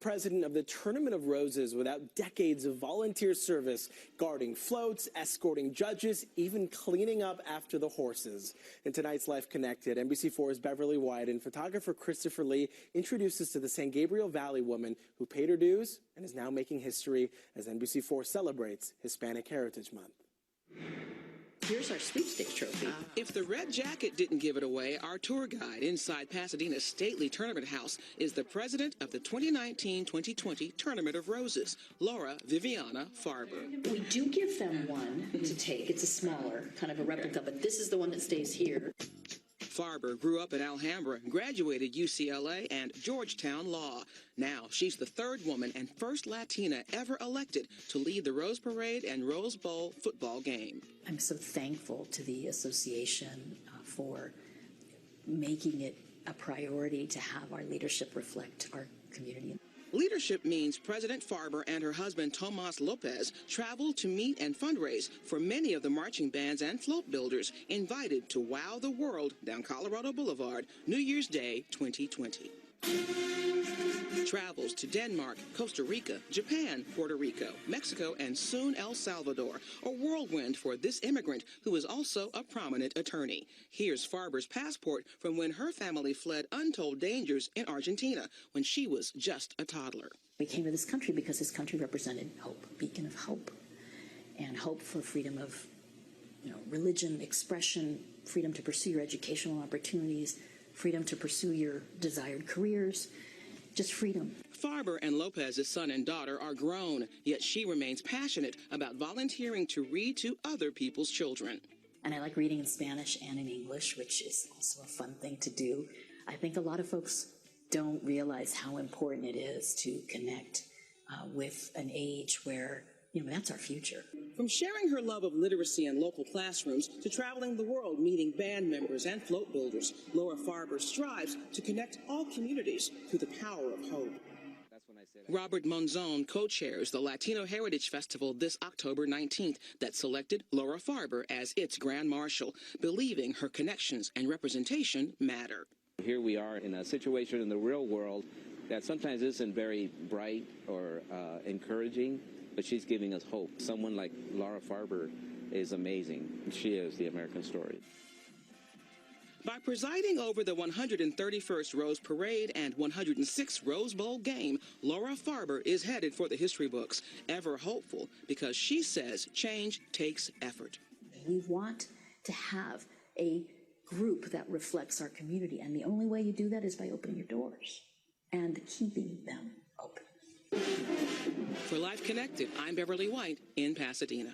President of the Tournament of Roses without decades of volunteer service, guarding floats, escorting judges, even cleaning up after the horses. In tonight's Life Connected, NBC4's Beverly White and photographer Christopher Lee introduced us to the San Gabriel Valley woman who paid her dues and is now making history as NBC4 celebrates Hispanic Heritage Month. Here's our sweepstakes trophy. If the red jacket didn't give it away, our tour guide inside Pasadena's stately tournament house is the president of the 2019-2020 Tournament of Roses, Laura Viviana Farber. We do give them one to take. It's a smaller, kind of a replica, but this is the one that stays here. Farber grew up in Alhambra, graduated UCLA and Georgetown Law. Now she's the third woman and first Latina ever elected to lead the Rose Parade and Rose Bowl football game. I'm so thankful to the association for making it a priority to have our leadership reflect our community. Leadership means President Farber and her husband Tomas Lopez traveled to meet and fundraise for many of the marching bands and float builders invited to wow the world down Colorado Boulevard, New Year's Day 2020. Travels to Denmark, Costa Rica, Japan, Puerto Rico, Mexico, and soon El Salvador. A whirlwind for this immigrant who is also a prominent attorney. Here's Farber's passport from when her family fled untold dangers in Argentina when she was just a toddler. We came to this country because this country represented hope, a beacon of hope, and hope for freedom of religion, expression, freedom to pursue your educational opportunities, freedom to pursue your desired careers, just freedom. Farber and Lopez's son and daughter are grown, yet she remains passionate about volunteering to read to other people's children. And I like reading in Spanish and in English, which is also a fun thing to do. I think a lot of folks don't realize how important it is to connect with an age where, that's our future. From sharing her love of literacy in local classrooms to traveling the world meeting band members and float builders, Laura Farber strives to connect all communities through the power of hope. Robert Monzon co-chairs the Latino Heritage Festival this October 19th that selected Laura Farber as its Grand Marshal, believing her connections and representation matter. Here we are in a situation in the real world that sometimes isn't very bright or encouraging, but she's giving us hope. Someone like Laura Farber is amazing. She is the American story. By presiding over the 131st Rose Parade and 106th Rose Bowl game, Laura Farber is headed for the history books, ever hopeful because she says change takes effort. We want to have a group that reflects our community, and the only way you do that is by opening your doors and keeping them open. For Life Connected, I'm Beverly White in Pasadena.